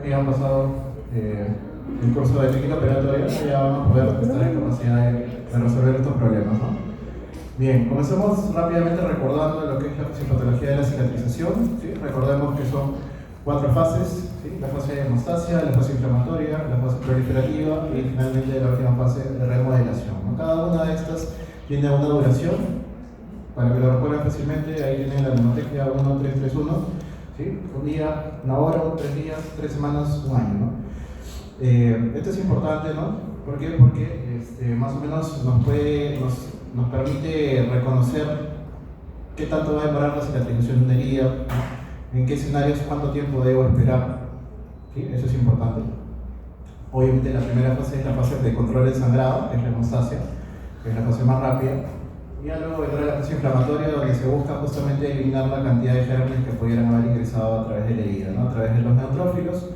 Ya han pasado el curso de técnica operatoria, ya van a poder estar en capacidad de resolver estos problemas, ¿no? Bien, comencemos rápidamente recordando lo que es la fisiopatología de la cicatrización, ¿sí? Recordemos que son 4 fases, ¿sí? La fase de hemostasia, la fase inflamatoria, la fase proliferativa y finalmente la última fase de remodelación, ¿no? Cada una de estas tiene una duración. Para que lo recuerden fácilmente, ahí tienen la mnemotecnia 1331, ¿sí? Un día, una hora, 3 días, 3 semanas, un año, ¿no? Esto es importante, ¿no? ¿Por qué? Porque más o menos nos permite reconocer qué tanto va a demorar la cicatrización de una herida, ¿no? En qué escenarios, cuánto tiempo debo esperar, ¿sí? Eso es importante. Obviamente la primera fase es la fase de control del sangrado, que es la hemostasia, que es la fase más rápida. Y ya luego vendrá la fase inflamatoria, donde se busca justamente eliminar la cantidad de gérmenes que pudieran haber ingresado a través de la herida, ¿no? A través de los neutrófilos.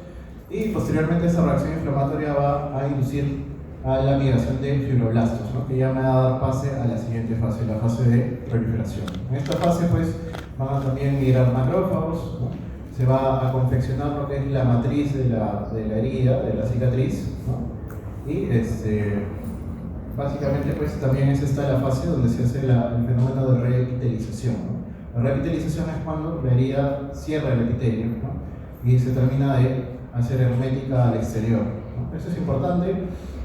Y posteriormente esa reacción inflamatoria va a inducir a la migración de fibroblastos, ¿no? Que ya me va a dar pase a la siguiente fase, la fase de proliferación. En esta fase pues van a también migrar macrófagos, ¿no? Se va a confeccionar lo que es la matriz de la herida, de la cicatriz, ¿no? Y básicamente pues también es esta la fase donde se hace el fenómeno de reepitelización, ¿no? La reepitelización es cuando la herida cierra el epitelio, ¿no? Y se termina de hacer hermética al exterior, ¿no? Eso es importante,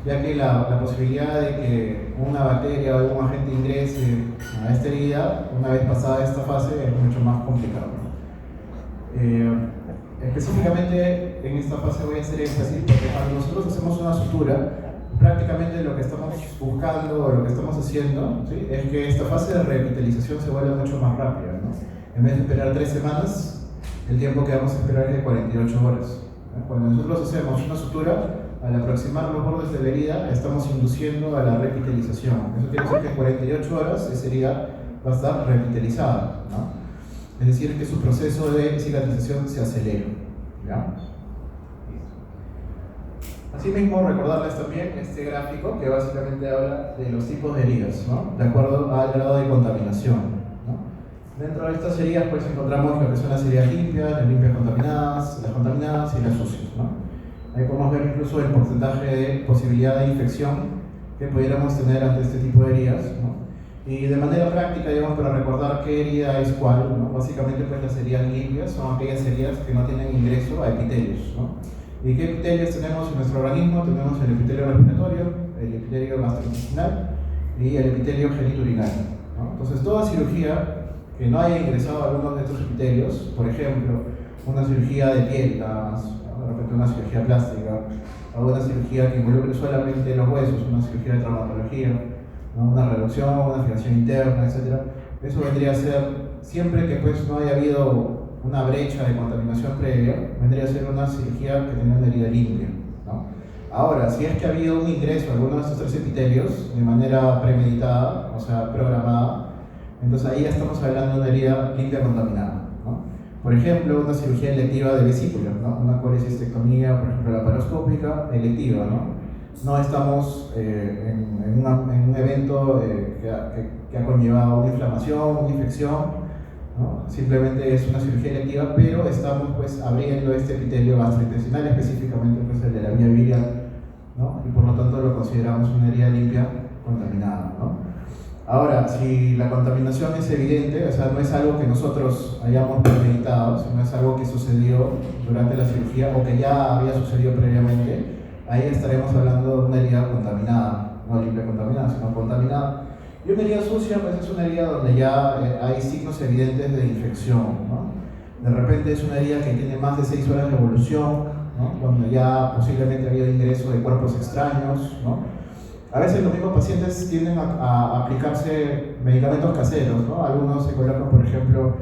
ya que la posibilidad de que una bacteria o algún agente ingrese a esta herida una vez pasada esta fase es mucho más complicado, ¿no? Específicamente en esta fase voy a hacer énfasis porque cuando nosotros hacemos una sutura, prácticamente lo que estamos buscando o lo que estamos haciendo, ¿sí? Es que esta fase de reepitelización se vuelva mucho más rápida, ¿no? En vez de esperar 3 semanas, el tiempo que vamos a esperar es de 48 horas. Cuando nosotros hacemos una sutura, al aproximar los bordes de la herida, estamos induciendo a la reepitelización. Eso quiere decir que en 48 horas esa herida va a estar reepitelizada, ¿no? Es decir, que su proceso de cicatrización se acelera, ¿ya? Asimismo, recordarles también este gráfico que básicamente habla de los tipos de heridas, ¿no? De acuerdo al grado de contaminación, ¿no? Dentro de estas heridas pues encontramos lo que son las heridas limpias, las limpias contaminadas y las sucias, ¿no? Ahí podemos ver incluso el porcentaje de posibilidad de infección que pudiéramos tener ante este tipo de heridas, ¿no? Y de manera práctica, digamos, para recordar qué herida es cuál, ¿no? Básicamente pues las heridas limpias son aquellas heridas que no tienen ingreso a epitelios, ¿no? ¿Y qué epitelios tenemos en nuestro organismo? Tenemos el epitelio respiratorio, el epitelio gastrointestinal y el epitelio genitourinario, ¿no? Entonces toda cirugía que no haya ingresado a alguno de estos epitelios, por ejemplo, una cirugía de piel, nada más, ¿no? De repente una cirugía plástica, o una cirugía que involucre solamente los huesos, una cirugía de traumatología, ¿no? Una reducción, una fijación interna, etc. Eso vendría a ser, siempre que pues no haya habido una brecha de contaminación previa, vendría a ser una cirugía que tenga una herida limpia, ¿no? Ahora, si es que ha habido un ingreso a alguno de estos 3 epitelios de manera premeditada, o sea, programada, entonces ahí ya estamos hablando de una herida limpia contaminada, ¿no? Por ejemplo, una cirugía electiva de vesícula, ¿no? Una colecistectomía, por ejemplo, laparoscópica electiva, ¿no? No estamos en un evento que ha conllevado una inflamación, una infección, ¿no? Simplemente es una cirugía electiva, pero estamos pues abriendo este epitelio gastrointestinal, específicamente pues el de la vía biliar, ¿no? Y por lo tanto lo consideramos una herida limpia contaminada, ¿no? Ahora, si la contaminación es evidente, o sea, no es algo que nosotros hayamos premeditado, sino es algo que sucedió durante la cirugía o que ya había sucedido previamente, ahí estaremos hablando de una herida contaminada, no limpia contaminada, sino contaminada. Y una herida sucia pues es una herida donde ya hay signos evidentes de infección, ¿no? De repente es una herida que tiene más de 6 horas de evolución, ¿no? Donde ya posiblemente ha habido ingreso de cuerpos extraños, ¿no? A veces los mismos pacientes tienden a aplicarse medicamentos caseros, ¿no? Algunos se colocan, por ejemplo,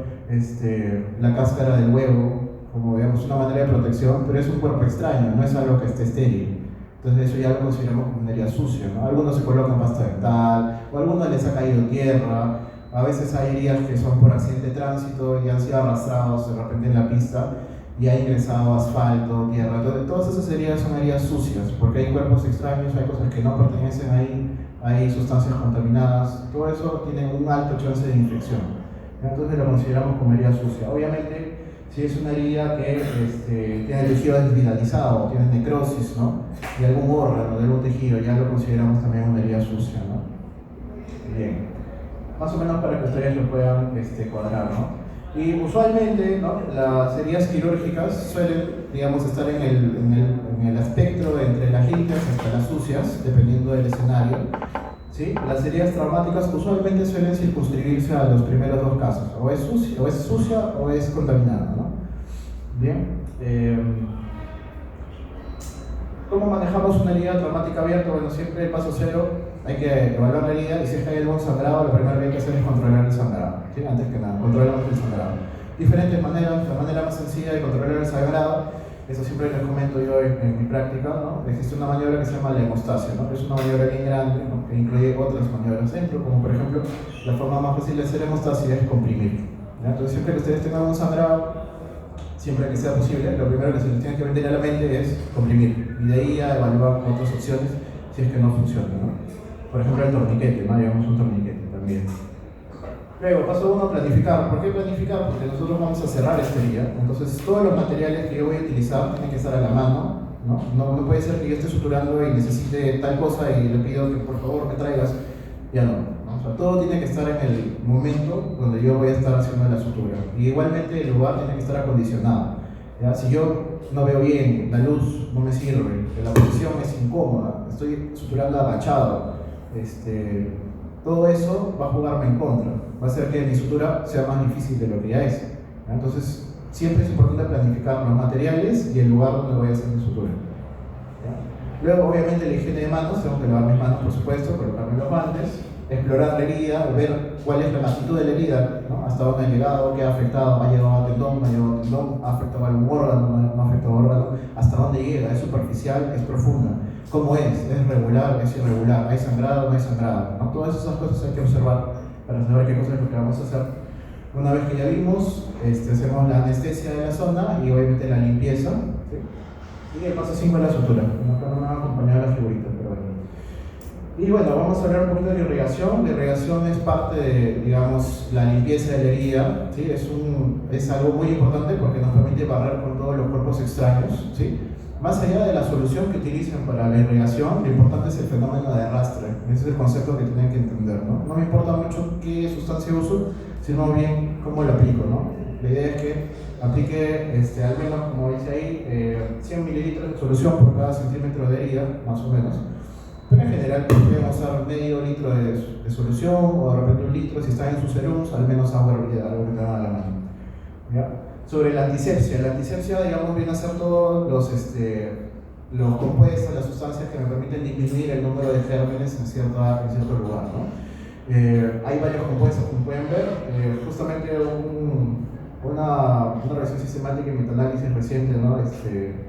la cáscara del huevo, como digamos una manera de protección, pero es un cuerpo extraño, no es algo que esté estéril. Entonces eso ya lo consideramos como una herida sucia, ¿no? Algunos se colocan pasta dental, o a algunos les ha caído tierra. A veces hay heridas que son por accidente de tránsito y han sido arrastrados de repente en la pista y ha ingresado asfalto, tierra. Entonces, todas esas heridas son heridas sucias, porque hay cuerpos extraños, hay cosas que no pertenecen ahí, hay sustancias contaminadas. Todo eso tiene un alto chance de infección. Entonces lo consideramos como herida sucia. Obviamente, Si es una herida que tiene el tejido desvitalizado, tiene necrosis, ¿no? De algún órgano, de algún tejido, ya lo consideramos también una herida sucia, ¿no? Bien, más o menos para que ustedes lo puedan cuadrar, ¿no? Y usualmente, ¿no?, las heridas quirúrgicas suelen, digamos, estar en el espectro entre las limpias hasta las sucias, dependiendo del escenario, ¿sí? Las heridas traumáticas usualmente suelen circunscribirse a los primeros dos casos, o es sucia o es contaminada, ¿no? Bien. ¿Cómo manejamos una herida traumática abierta? Bueno, siempre el paso cero, hay que evaluar la herida, y si es que hay algún sangrado, lo primero que hay que hacer es controlar el sangrado, ¿sí? Antes que nada, controlamos el sangrado. Diferentes maneras. La manera más sencilla de controlar el sangrado, eso siempre les comento yo en mi práctica, ¿no? Existe una maniobra que se llama la hemostasia, ¿no? Es una maniobra bien grande, ¿no?, que incluye otras maniobras dentro, como por ejemplo, la forma más fácil de hacer hemostasia es comprimir, ¿ya? Entonces, siempre que ustedes tengan un sangrado, siempre que sea posible, lo primero que se les tiene que meter a la mente es comprimir, y de ahí a evaluar otras opciones si es que no funciona, ¿no? Por ejemplo, el torniquete, ¿no? Llevamos un torniquete también. Luego, paso 1, planificar. ¿Por qué planificar? Porque nosotros vamos a cerrar esta herida, entonces todos los materiales que yo voy a utilizar tienen que estar a la mano, ¿no? No puede ser que yo esté suturando y necesite tal cosa y le pido que por favor me traigas, ya no, ¿no? O sea, todo tiene que estar en el momento donde yo voy a estar haciendo la sutura. Y igualmente el lugar tiene que estar acondicionado, ¿ya? Si yo no veo bien, la luz no me sirve, la posición es incómoda, estoy suturando agachado, todo eso va a jugarme en contra, va a hacer que mi sutura sea más difícil de lo que ya es, ¿ya? Entonces, siempre es importante planificar los materiales y el lugar donde voy a hacer mi sutura, ¿ya? Luego, obviamente, la higiene de manos, tengo que lavar mis manos, por supuesto, colocarme los guantes, explorar la herida, ver cuál es la magnitud de la herida, ¿no? Hasta dónde ha llegado, qué ha afectado, ha llegado a tendón, no ha llegado a tendón, ha afectado a algún órgano, no ha afectado a órgano, hasta dónde llega, es superficial, es profunda, cómo es regular, es irregular, hay sangrado, no hay sangrado, ¿no? Todas esas cosas hay que observar para saber qué cosa es lo que vamos a hacer. Una vez que ya vimos, hacemos la anestesia de la zona y obviamente la limpieza, ¿sí? Y el paso 5 es la sutura. Acá no me van a acompañar las figuritas, pero bueno. Y bueno, vamos a hablar un poquito de irrigación. La irrigación es parte de, digamos, la limpieza de la herida, ¿sí? Es algo muy importante porque nos permite barrer con todos los cuerpos extraños, ¿sí? Más allá de la solución que utilicen para la irrigación, lo importante es el fenómeno de arrastre. Ese es el concepto que tienen que entender, ¿no? No me importa mucho qué sustancia uso, sino bien cómo lo aplico, ¿no? La idea es que aplique, al menos, como dice ahí, 100 mililitros de solución por cada centímetro de herida, más o menos. Pero en general podemos usar medio litro de solución, o de repente un litro si están en sus serums, al menos agua hervida, algo que tengan a la mano, ¿ya? Sobre la antisepsia, digamos, viene a ser todos los compuestos, las sustancias que me permiten disminuir el número de gérmenes en cierto lugar, ¿no? Hay varios compuestos, como pueden ver, justamente una revisión sistemática y metaanálisis reciente, ¿no?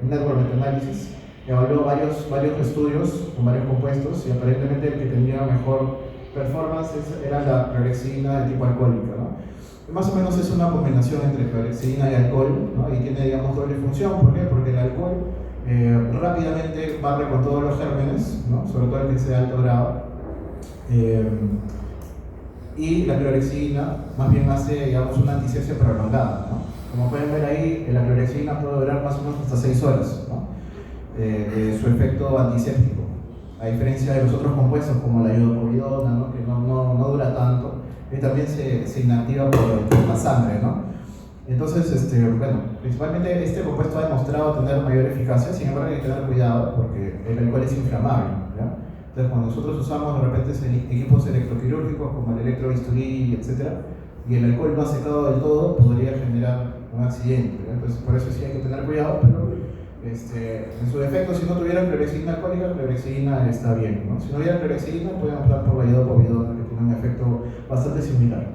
Un network metaanálisis, evaluó varios estudios con varios compuestos, y aparentemente el que tenía mejor performance era la clorexidina de tipo alcohólica, ¿no? Más o menos es una combinación entre clorexidina y alcohol, ¿no? Y tiene, digamos, doble función. ¿Por qué? Porque el alcohol rápidamente barre con todos los gérmenes, ¿no? Sobre todo el que sea de alto grado, y la clorexidina más bien hace, digamos, una antisepsia prolongada, ¿no? Como pueden ver ahí, la clorexidina puede durar más o menos hasta 6 horas, ¿no? De su efecto antiséptico, a diferencia de los otros compuestos como la iodopovidona, ¿no? Que no dura tanto, y también se inactiva por la sangre, ¿no? Entonces, bueno, principalmente este compuesto ha demostrado tener mayor eficacia. Sin embargo, hay que tener cuidado porque el alcohol es inflamable, ¿ya? Entonces, cuando nosotros usamos de repente equipos electroquirúrgicos como el electrobisturí, etc., y el alcohol no ha secado del todo, podría generar un accidente, ¿ya? Entonces, por eso sí hay que tener cuidado, pero en su defecto, si no tuviera clorexidina alcohólica, clorexidina está bien, ¿no? Si no hubiera clorexidina, pueden optar por la iodopovidona, que tiene un efecto bastante similar.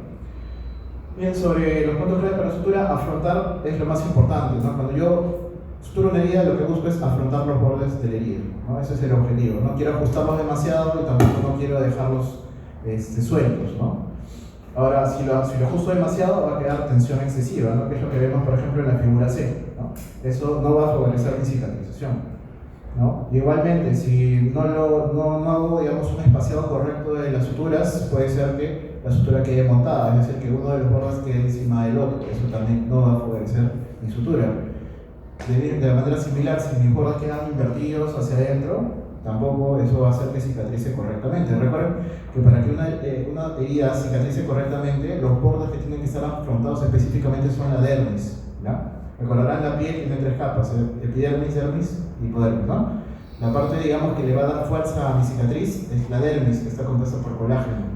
Bien, sobre los puntos clave para sutura, afrontar es lo más importante, ¿no? Cuando yo suturo una herida, lo que busco es afrontar los bordes de la herida, ¿no? Ese es el objetivo. No quiero ajustarlos demasiado y tampoco no quiero dejarlos sueltos, ¿no? Ahora, si lo ajusto demasiado, va a quedar tensión excesiva, ¿no? Que es lo que vemos, por ejemplo, en la figura C, ¿no? Eso no va a favorecer mi cicatrización, ¿no? Y igualmente, si no hago, digamos, un espaciado correcto de las suturas, puede ser que la sutura quede montada, es decir, que uno de los bordes quede encima del otro. Eso también no va a favorecer mi sutura. De manera similar, si mis bordes quedan invertidos hacia adentro, tampoco eso va a hacer que cicatrice correctamente. Recuerden que para que una herida cicatrice correctamente, los bordes que tienen que estar afrontados específicamente son la dermis, ¿ya? Recordarán, la piel tiene 3 capas, epidermis, dermis y hipodermis, ¿no? La parte, digamos, que le va a dar fuerza a mi cicatriz es la dermis, que está compuesta por colágeno,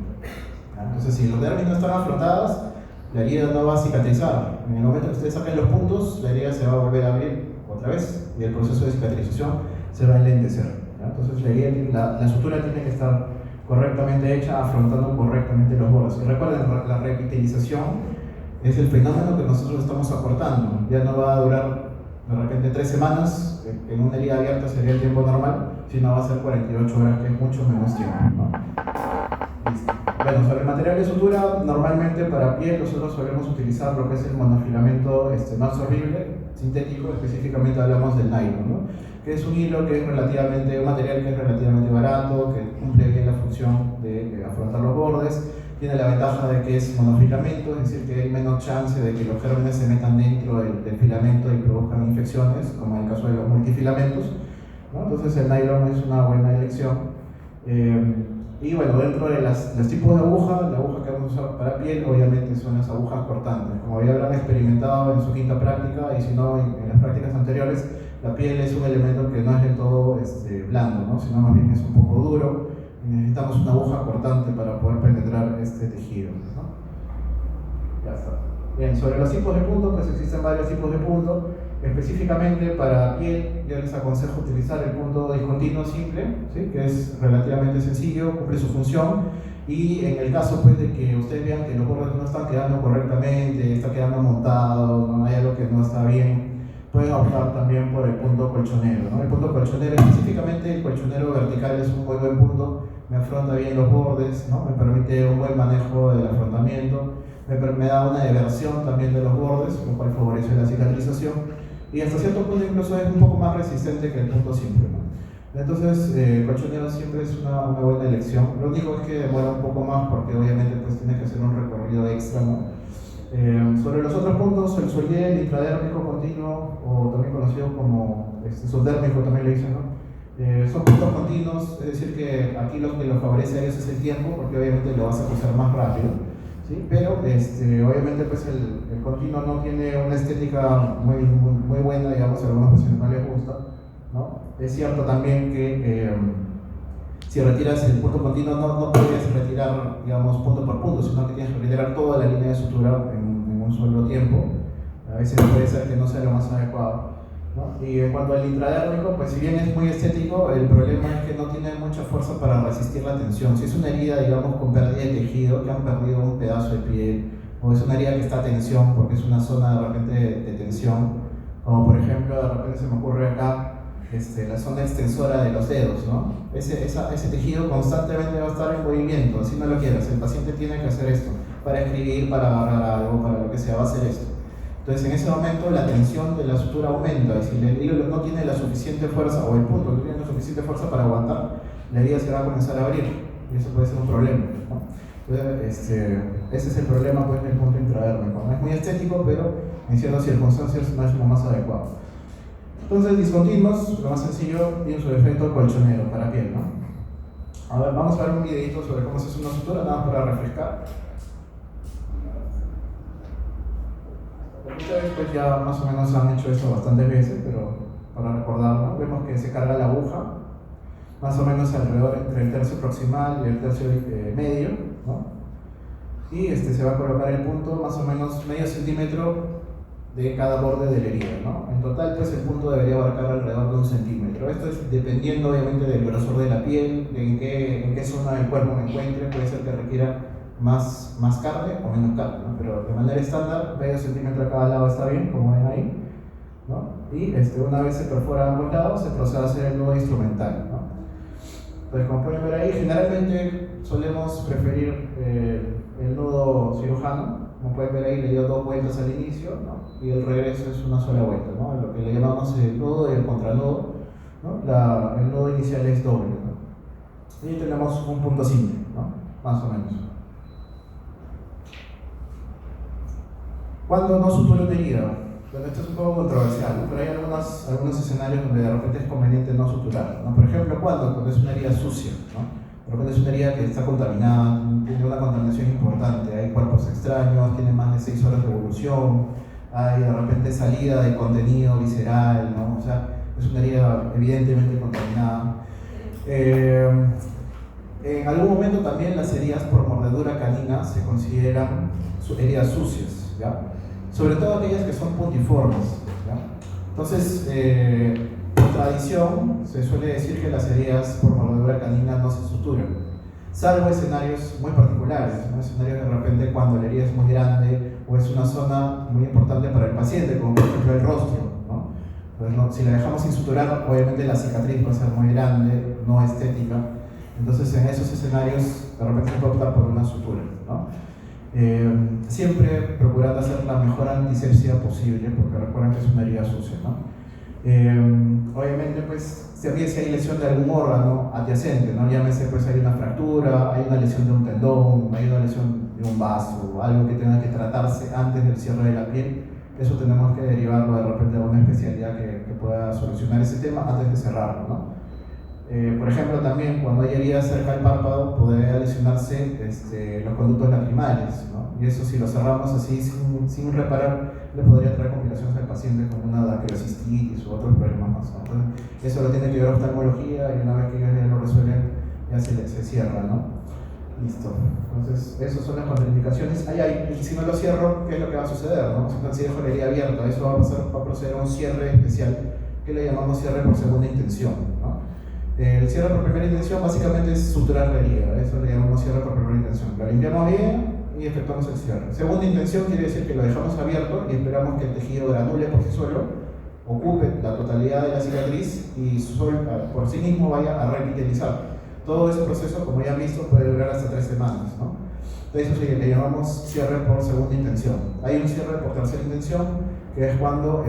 ¿ya? Entonces, si los dermis no están afrontadas, la herida no va a cicatrizar. En el momento que ustedes saquen los puntos, la herida se va a volver a abrir otra vez y el proceso de cicatrización se va a enlentecer, ¿ya? Entonces la sutura tiene que estar correctamente hecha, afrontando correctamente los bordes. Y recuerden, la revitalización es el fenómeno que nosotros estamos acortando. Ya no va a durar de repente 3 semanas, en una herida abierta sería el tiempo normal, sino va a ser 48 horas, que es mucho menos tiempo, ¿no? Listo. Bueno, sobre el material de sutura, normalmente para piel nosotros solemos utilizar lo que es el monofilamento no absorbible, sintético, específicamente hablamos del nylon, ¿no? Que es un hilo que es un material que es relativamente barato, que cumple bien la función de afrontar los bordes, tiene la ventaja de que es monofilamento, es decir, que hay menos chance de que los gérmenes se metan dentro del filamento y produzcan infecciones, como en el caso de los multifilamentos, ¿no? Entonces el nylon es una buena elección. Y bueno, dentro de los tipos de aguja, la aguja que vamos a usar para piel obviamente son las agujas cortantes. Como ya habrán experimentado en su quinta práctica, y si no en las prácticas anteriores, la piel es un elemento que no es del todo blando, ¿no? Sino más bien es un poco duro, y necesitamos una aguja cortante para poder penetrar este tejido, ¿no? Ya está. Bien, sobre los tipos de punto, pues existen varios tipos de punto. Específicamente para piel, yo les aconsejo utilizar el punto discontinuo simple, ¿sí? Que es relativamente sencillo, cumple su función, y en el caso pues de que ustedes vean que los bordes no están quedando correctamente, está quedando montado, no hay algo que no está bien, pueden optar también por el punto colchonero, ¿no? El punto colchonero, específicamente el colchonero vertical, es un muy buen punto, me afronta bien los bordes, ¿no? Me permite un buen manejo del afrontamiento, me da una diversión también de los bordes, lo cual favorece la cicatrización, y hasta cierto punto incluso es un poco más resistente que el punto simple, ¿no? Entonces, el colchonero siempre es una buena elección. Lo único es que demora un poco más porque obviamente pues tiene que hacer un recorrido extra, ¿no? Sobre los otros puntos, el Soulier, el intradérmico continuo, o también conocido como subdérmico, también le dicen, ¿no? Son puntos continuos, es decir que aquí lo que lo favorece a ellos es el tiempo, porque obviamente lo vas a cruzar más rápido, ¿sí? Pero obviamente pues el continuo no tiene una estética muy buena, digamos, a algunos pacientes no les gusta, ¿no? Es cierto también que si retiras el punto continuo no puedes retirar, digamos, punto por punto, sino que tienes que retirar toda la línea de sutura en un solo tiempo. A veces puede ser que no sea lo más adecuado, ¿no? Y en cuanto al intradérmico, pues si bien es muy estético, el problema es que no tiene mucha fuerza para resistir la tensión. Si es una herida, digamos, con pérdida de tejido, que han perdido un pedazo de piel, o es una herida que está a tensión porque es una zona de repente de tensión, como por ejemplo, de repente se me ocurre acá, la zona extensora de los dedos, ¿no? Ese tejido constantemente va a estar en movimiento, así no lo quieras. El paciente tiene que hacer esto para escribir, para agarrar algo, para lo que sea, va a hacer esto. Entonces, en ese momento la tensión de la sutura aumenta, y si el hilo no tiene la suficiente fuerza, o el punto no tiene la suficiente fuerza para aguantar, la herida se va a comenzar a abrir, y eso puede ser un problema, ¿no? Entonces, ese es el problema pues, del punto intradérmico. No es muy estético, pero en ciertas circunstancias no es lo más adecuado. Entonces, discontinuos, lo más sencillo, tiene su efecto colchonero para piel, ¿no? A ver, vamos a ver un videito sobre cómo se hace una sutura, nada más para refrescar. Ustedes pues ya más o menos han hecho eso bastantes veces, pero para recordarlo, vemos que se carga la aguja, más o menos alrededor entre el tercio proximal y el tercio medio, ¿no? Y se va a colocar el punto más o menos medio centímetro de cada borde de la herida, ¿no? En total, pues el punto debería abarcar alrededor de 1 centímetro. Esto es dependiendo obviamente del grosor de la piel, de en qué zona del cuerpo me encuentre, puede ser que requiera más carne o menos carne, ¿no? Pero de manera estándar, medio centímetro a cada lado está bien, como ven ahí, ¿no? Y una vez se perfora ambos lados, se procede a hacer el nudo instrumental, ¿no? Entonces, como pueden ver ahí, generalmente solemos preferir el nudo cirujano. Como pueden ver ahí, le dio 2 vueltas al inicio, ¿no? Y el regreso es una sola vuelta, ¿no? Lo que le llamamos el nudo y el contranudo, ¿no? El nudo inicial es doble, ¿no? Y tenemos un punto simple, ¿no? Más o menos. ¿Cuándo no sutura una herida? Bueno, esto es un poco controversial, ¿no? Pero hay algunos escenarios donde de repente es conveniente no suturar, ¿no? Por ejemplo, cuando es una herida sucia, ¿no? De repente es una herida que está contaminada, tiene una contaminación importante, hay cuerpos extraños, tiene más de 6 horas de evolución, hay de repente salida de contenido visceral, ¿no? O sea, es una herida evidentemente contaminada. En algún momento también las heridas por mordedura canina se consideran heridas sucias, ¿ya? Sobre todo aquellas que son puntiformes, ¿ya? Entonces, por tradición, se suele decir que las heridas por mordedura canina no se suturan, salvo escenarios muy particulares, ¿no? Escenarios de repente cuando la herida es muy grande o es una zona muy importante para el paciente, como por ejemplo el rostro, ¿no? Pues no, si la dejamos sin suturar, obviamente la cicatriz va a ser muy grande, no estética. Entonces, en esos escenarios, de repente se puede optar por una sutura, ¿no? Siempre procurando hacer la mejor antisepsia posible, porque recuerden que es una herida sucia, ¿no? Obviamente, pues, si hay lesión de algún órgano adyacente, ¿no? Llámese, pues, hay una fractura, hay una lesión de un tendón, hay una lesión de un vaso, algo que tenga que tratarse antes del cierre de la piel, eso tenemos que derivarlo de repente a una especialidad que pueda solucionar ese tema antes de cerrarlo, ¿no? Por ejemplo, también cuando hay heridas cerca del párpado podría lesionarse los conductos lacrimales, ¿no? Y eso, si lo cerramos así sin reparar, le podría traer complicaciones al paciente como una daquilocistitis u otros problemas más, ¿no? Entonces, eso lo tiene que ver oftalmología y una vez que ellos ya lo resuelven, ya se cierra, ¿no? Listo. Entonces, esas son las contraindicaciones. Y si no lo cierro, ¿qué es lo que va a suceder, ¿no? Si dejo la herida abierta, eso va a proceder a un cierre especial que le llamamos cierre por segunda intención, ¿no? El cierre por primera intención básicamente es suturar la herida, eso le llamamos cierre por primera intención. Lo limpiamos bien y efectuamos el cierre. Segunda intención quiere decir que lo dejamos abierto y esperamos que el tejido granule por sí solo, ocupe la totalidad de la cicatriz y por sí mismo vaya a revitalizar. Todo ese proceso, como ya han visto, puede durar hasta 3 semanas, ¿no? Entonces, eso le llamamos cierre por segunda intención. Hay un cierre por tercera intención, que es cuando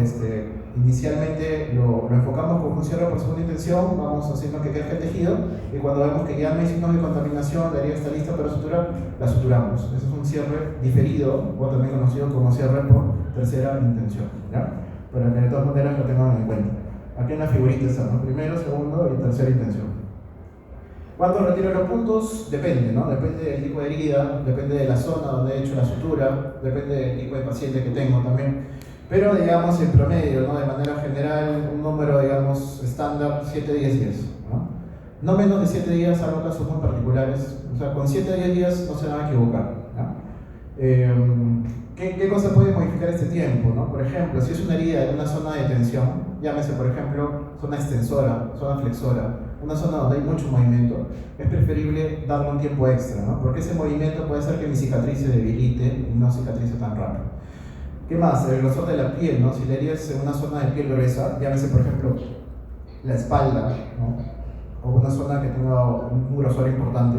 inicialmente lo enfocamos como un cierre por segunda intención, vamos haciendo que quede el tejido, y cuando vemos que ya no hay signos de contaminación, la herida está lista para suturar, la suturamos. Eso es un cierre diferido, o también conocido como cierre por tercera intención, ¿ya? Para que de todas maneras lo tengan en cuenta. Aquí en la figurita está, ¿no? Primero, segundo y tercera intención. ¿Cuándo retiro los puntos? Depende, ¿no? Depende del tipo de herida, depende de la zona donde he hecho la sutura, depende del tipo de paciente que tengo también. Pero, digamos, en promedio, ¿no? De manera general, un número, digamos, estándar, 7-10 días, ¿no? No menos de 7 días, salvo casos muy particulares. O sea, con 7-10 días no se van a equivocar, ¿no? ¿Qué cosa puede modificar este tiempo, ¿no? Por ejemplo, si es una herida en una zona de tensión, llámese, por ejemplo, zona extensora, zona flexora, una zona donde hay mucho movimiento, es preferible darle un tiempo extra, ¿no? Porque ese movimiento puede hacer que mi cicatriz se debilite y no cicatrice tan rápido. ¿Qué más? El grosor de la piel, ¿no? Si la herida es en una zona de piel gruesa, llámese, por ejemplo, la espalda, ¿no? O una zona que tenga un grosor importante,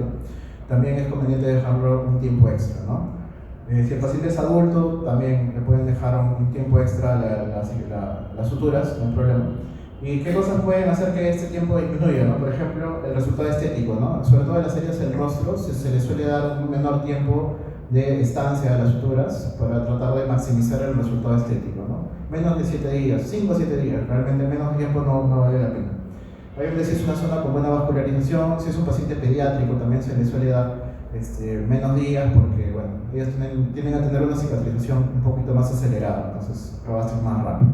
también es conveniente dejarlo un tiempo extra, ¿no? Si el paciente es adulto, también le pueden dejar un tiempo extra las suturas, no hay problema. ¿Y qué cosas pueden hacer que este tiempo disminuya, ¿no? Por ejemplo, el resultado estético, ¿no? Sobre todo en las heridas del rostro se le suele dar un menor tiempo de estancia a las suturas para tratar de maximizar el resultado estético, ¿no? Menos de 7 días, 5 o 7 días, realmente menos tiempo no vale la pena. Obviamente, si es una zona con buena vascularización, si es un paciente pediátrico, también se le suele dar menos días, porque bueno, ellos tienden a tener una cicatrización un poquito más acelerada, entonces va a ser más rápido.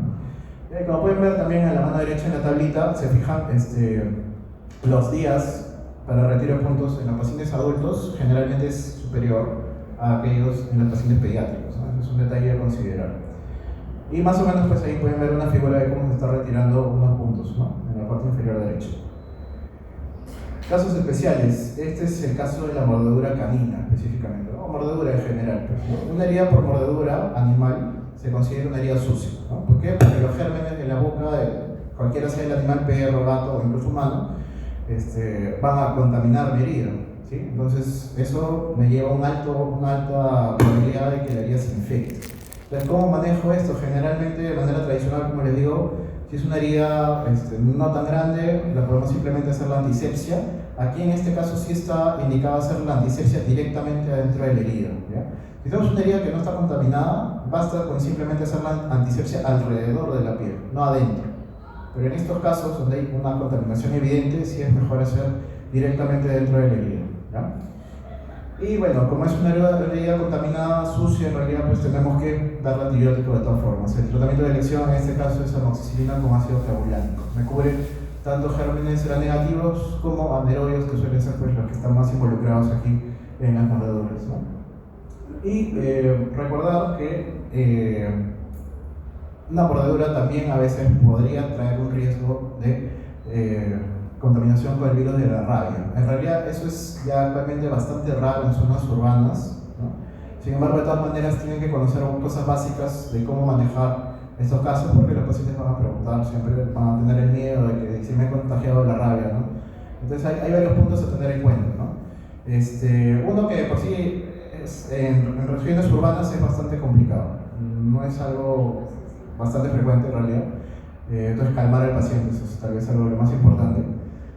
Como pueden ver también a la mano derecha en la tablita, se fijan los días para retiro de puntos en los pacientes adultos, generalmente es superior a aquellos en los pacientes pediátricos, ¿no? Eso es un detalle a considerar. Y más o menos, pues ahí pueden ver una figura de cómo se está retirando unos puntos, ¿no? En la parte inferior derecha. Casos especiales. Este es el caso de la mordedura canina, específicamente, ¿no? O mordedura en general, pues, ¿no? Una herida por mordedura animal se considera una herida sucia, ¿no? ¿Por qué? Porque los gérmenes de la boca de cualquiera sea el animal, perro, gato o incluso humano, van a contaminar mi herida, ¿sí? Entonces, eso me lleva a una alta probabilidad de que la herida se infecte. Entonces, ¿cómo manejo esto? Generalmente, de manera tradicional, como les digo, si es una herida no tan grande, la podemos simplemente hacer la antisepsia. Aquí en este caso sí está indicado hacer la antisepsia directamente adentro de la herida, ¿ya? Si tenemos una herida que no está contaminada, basta con simplemente hacer la antisepsia alrededor de la piel, no adentro. Pero en estos casos, donde hay una contaminación evidente, sí es mejor hacer directamente dentro de la herida, ¿ya? Y bueno, como es una herida contaminada, sucia, en realidad pues tenemos que darle antibiótico de todas formas. El tratamiento de elección en este caso es amoxicilina con ácido flavulánico. Me cubre tanto gérmenes negativos como anaerobios, que suelen ser pues, los que están más involucrados aquí en las mordeduras, ¿no? Y recordar que una mordedura también a veces podría traer un riesgo de contaminación con el virus de la rabia. En realidad eso es ya actualmente bastante raro en zonas urbanas, ¿no? Sin embargo, de todas maneras tienen que conocer cosas básicas de cómo manejar estos casos, porque los pacientes van a preguntar, siempre van a tener el miedo de que si me he contagiado de la rabia, ¿no? Entonces hay varios puntos a tener en cuenta, ¿no? Uno que por sí en regiones urbanas es bastante complicado, no es algo bastante frecuente en realidad. Entonces calmar al paciente, eso es tal vez algo lo más importante.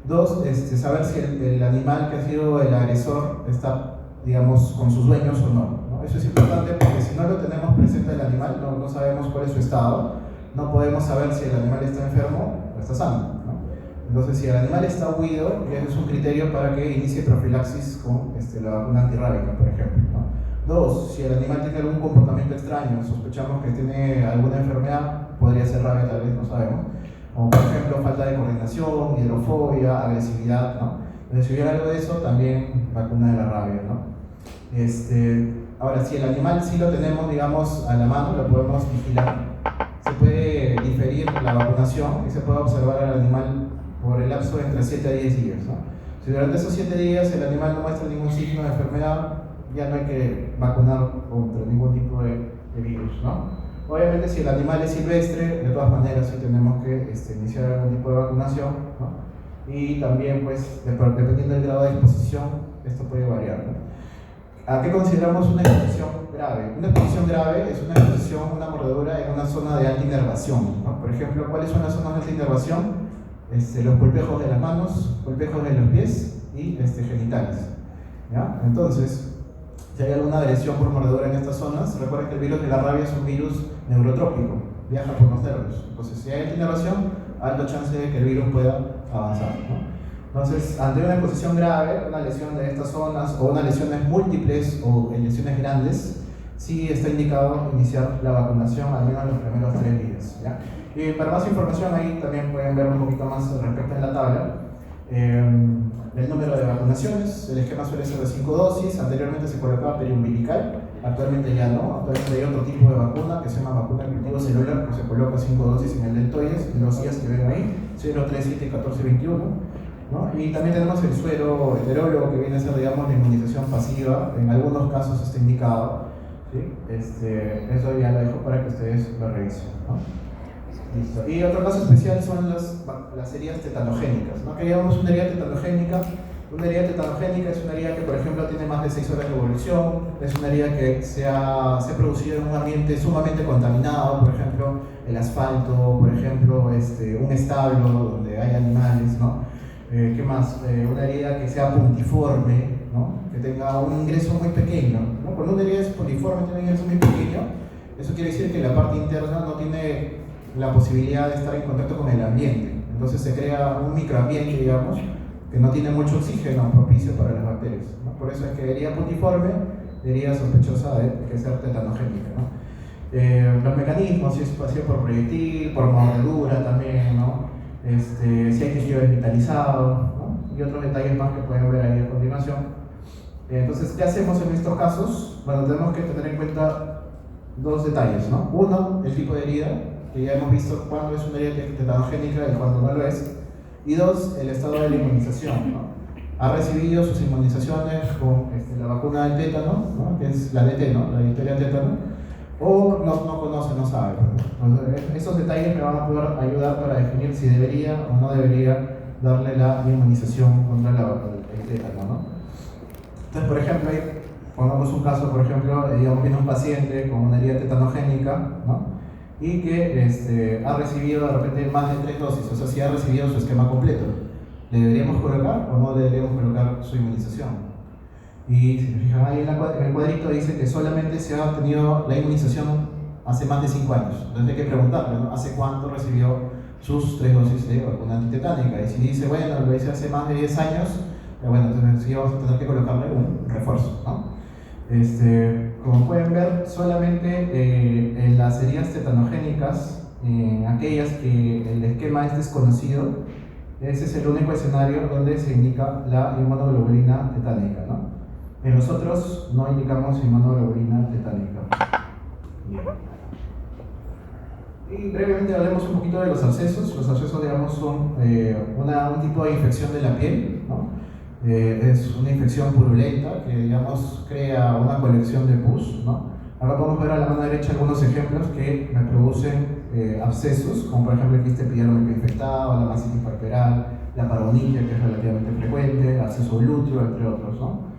Dos, saber si el animal que ha sido el agresor está, digamos, con sus dueños o no, ¿no? Eso es importante porque si no lo tenemos presente el animal, no sabemos cuál es su estado, no podemos saber si el animal está enfermo o está sano, ¿no? Entonces, si el animal está huido, ese es un criterio para que inicie profilaxis con la vacuna antirrábica, por ejemplo, ¿no? Dos, si el animal tiene algún comportamiento extraño, sospechamos que tiene alguna enfermedad, podría ser rabia, tal vez, no sabemos, como por ejemplo falta de coordinación, hidrofobia, agresividad, ¿no? Entonces, si hubiera algo de eso, también vacuna de la rabia, ¿no? Ahora, si el animal sí lo tenemos, digamos, a la mano, lo podemos vigilar, se puede diferir la vacunación y se puede observar al animal por el lapso de entre 7 a 10 días, ¿no? Si durante esos 7 días el animal no muestra ningún signo de enfermedad, ya no hay que vacunar contra ningún tipo de virus, ¿no? Obviamente, si el animal es silvestre, de todas maneras sí tenemos que iniciar algún tipo de vacunación, ¿no? Y también, pues, dependiendo del grado de exposición, esto puede variar, ¿no? ¿A qué consideramos una exposición grave? Una exposición grave es una exposición, una mordedura en una zona de alta inervación, ¿no? Por ejemplo, ¿cuáles son las zonas de alta inervación? Los pulpejos de las manos, pulpejos de los pies y genitales, ¿ya? Entonces, si hay alguna agresión por mordedura en estas zonas, recuerden que el virus de la rabia es un virus neurotrópico, viaja por los nervios. Entonces, si hay inervación, hay alta chance de que el virus pueda avanzar, ¿no? Entonces, ante una exposición grave, una lesión de estas zonas o unas lesiones múltiples o en lesiones grandes, sí está indicado iniciar la vacunación al menos los primeros 3 días, ¿ya? Y para más información ahí también pueden ver un poquito más respecto en la tabla. El número de vacunaciones, el esquema suele ser de 5 dosis, anteriormente se colocaba periumbilical, actualmente ya no, actualmente hay otro tipo de vacuna que se llama vacuna de cultivo celular, que se coloca 5 dosis en el deltoides, en los días que ven ahí, 0, 3, 7, 14, 21, ¿no? Y también tenemos el suero heterólogo, que viene a ser, digamos, la inmunización pasiva, en algunos casos está indicado, ¿sí? Eso ya lo dejo para que ustedes lo revisen, ¿no? Listo. Y otro caso especial son las heridas tetanogénicas, ¿no? Que llamamos una herida tetanogénica. Una herida tetanogénica es una herida que, por ejemplo, tiene más de 6 horas de evolución, es una herida que se ha producido en un ambiente sumamente contaminado, por ejemplo, el asfalto, por ejemplo, un establo donde hay animales, ¿no? ¿Qué más? Una herida que sea puntiforme, ¿no? Que tenga un ingreso muy pequeño, ¿no? Cuando una herida es puntiforme, tiene un ingreso muy pequeño, eso quiere decir que la parte interna no tiene la posibilidad de estar en contacto con el ambiente. Entonces se crea un microambiente, digamos, que no tiene mucho oxígeno propicio para las bacterias, ¿no? Por eso es que herida puntiforme, herida sospechosa de que ser tetanogénica, ¿no? Los mecanismos, si es pasivo por proyectil, por mordedura también, ¿no? Si hay tejido desvitalizado, ¿no? Y otros detalles más que pueden ver ahí a continuación. Entonces, ¿qué hacemos en estos casos? Bueno, tenemos que tener en cuenta 2 detalles, ¿no? Uno, el tipo de herida, que ya hemos visto cuándo es una herida tetanogénica y cuándo no lo es. Y 2, el estado de la inmunización, ¿no? Ha recibido sus inmunizaciones con la vacuna del tétano, ¿no? Que es la DT, ¿no? La difteria tétano, o no conoce, no sabe, ¿no? Entonces, esos detalles me van a poder ayudar para definir si debería o no debería darle la inmunización contra el tétano, ¿no? Entonces, por ejemplo, ahí pongamos un caso, por ejemplo, digamos, viene un paciente con una herida tetanogénica, ¿no? Y que ha recibido de repente más de 3 dosis, o sea, si ha recibido su esquema completo, ¿le deberíamos colocar o no le deberíamos colocar su inmunización? Y si se fijan ahí en el cuadrito dice que solamente se ha obtenido la inmunización hace más de 5 años. Entonces hay que preguntarle, ¿no? ¿Hace cuánto recibió sus 3 dosis de vacuna antitetánica? Y si dice, bueno, lo hice hace más de 10 años, bueno, entonces sí vamos a tener que colocarle un refuerzo, ¿no? Como pueden ver, solamente en las heridas tetanogénicas, aquellas que el esquema es desconocido, ese es el único escenario donde se indica la inmunoglobulina tetánica, ¿no? En los otros no indicamos inmunoglobulina tetánica. Bien. Y brevemente hablemos un poquito de los abscesos. Los abscesos, digamos, son un tipo de infección de la piel, ¿no? Es una infección purulenta que, digamos, crea una colección de pus, ¿no? Ahora podemos ver a la mano derecha algunos ejemplos que me producen abscesos, como por ejemplo el quiste epidermoico infectado, la masitis parperal, la paronilla, que es relativamente frecuente, absceso glúteo, entre otros, ¿no?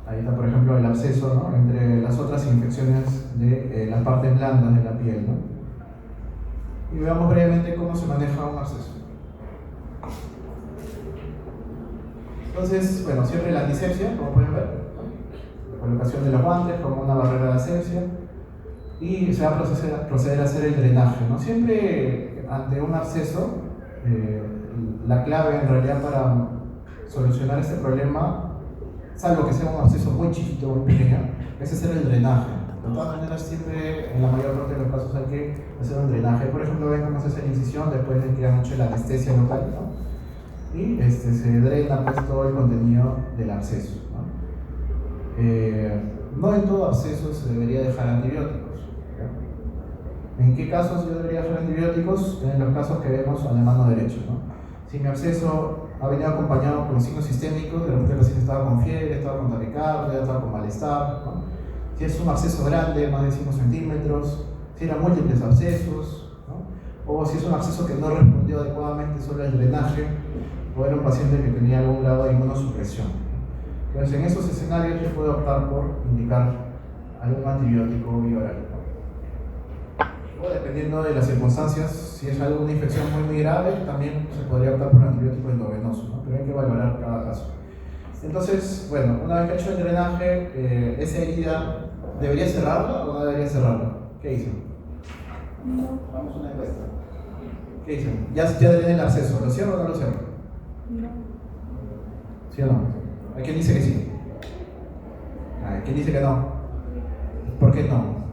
Ahí está, por ejemplo, el absceso, ¿no? Entre las otras infecciones de las partes blandas de la piel, ¿no? Y veamos brevemente cómo se maneja un absceso. Entonces, bueno, siempre la antisepsia, como pueden ver, ¿no? La colocación de los guantes como una barrera de asepsia, y se va a proceder a hacer el drenaje, ¿no? Siempre ante un absceso, la clave en realidad para solucionar este problema, salvo que sea un absceso muy chiquito, muy pequeño, es hacer el drenaje. De todas maneras, siempre, en la mayor parte de los casos, hay que hacer un drenaje. Por ejemplo, ven cómo se hace la incisión después de que han hecho la anestesia local, ¿no? Y se drena pues todo el contenido del absceso, ¿no? No en todo absceso se debería dejar antibióticos, ¿ya? ¿En qué casos yo debería dejar antibióticos? En los casos que vemos a la mano derecha, ¿no? Si mi absceso ha venido acompañado con signos sistémicos, de repente el paciente estaba con fiebre, estaba con taquicardia, estaba con malestar, ¿no? Si es un absceso grande, más de 5 centímetros, si eran múltiples abscesos, ¿no? O si es un absceso que no respondió adecuadamente solo al drenaje, o era un paciente que tenía algún grado de inmunosupresión. Entonces, en esos escenarios yo puedo optar por indicar algún antibiótico vía oral. O dependiendo de las circunstancias, si es alguna infección muy grave, también se podría optar por antibiótico endovenoso, ¿no? Pero hay que valorar cada caso. Entonces, bueno, una vez que he hecho el drenaje, esa herida, ¿debería cerrarla o no debería cerrarla? ¿Qué dicen? No. Vamos a una encuesta. ¿Qué dicen? Ya drené el acceso, ¿lo cierro o no lo cierro? No. ¿Sí o no? ¿Hay quien dice que sí? ¿Hay quien dice que no? ¿Por qué no?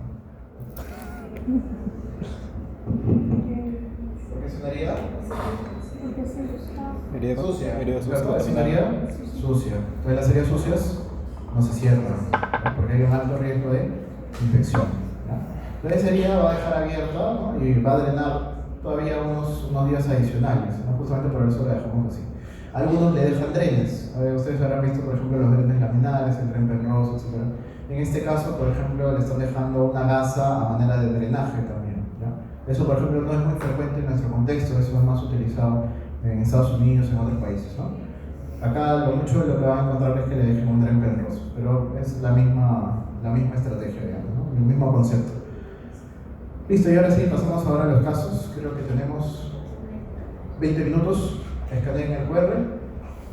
¿Porque es una herida? Herida sucia. ¿Es una herida? Sucia. Entonces las heridas sucias no se cierran, ¿no? Porque hay un alto riesgo de infección, ¿no? Entonces esa herida va a dejar abierta, ¿no? Y va a drenar todavía unos días adicionales, ¿no? Justamente por eso la dejamos así. Algunos le dejan drenes. Ustedes habrán visto, por ejemplo, los drenes laminares, el dren penroso, etc. En este caso, por ejemplo, le están dejando una gasa a manera de drenaje también, ¿ya? Eso, por ejemplo, no es muy frecuente en nuestro contexto, eso es más utilizado en Estados Unidos, en otros países, ¿no? Acá lo mucho de lo que van a encontrar es que le dejen un dren penroso, pero es la misma estrategia, digamos, ¿no? El mismo concepto. Listo, y ahora sí, pasamos ahora a los casos. Creo que tenemos 20 minutos. Escaneen el QR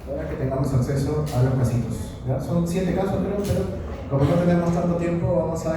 para que tengamos acceso a los casitos, ¿ya? Son 7 casos, creo, pero como no tenemos tanto tiempo, vamos a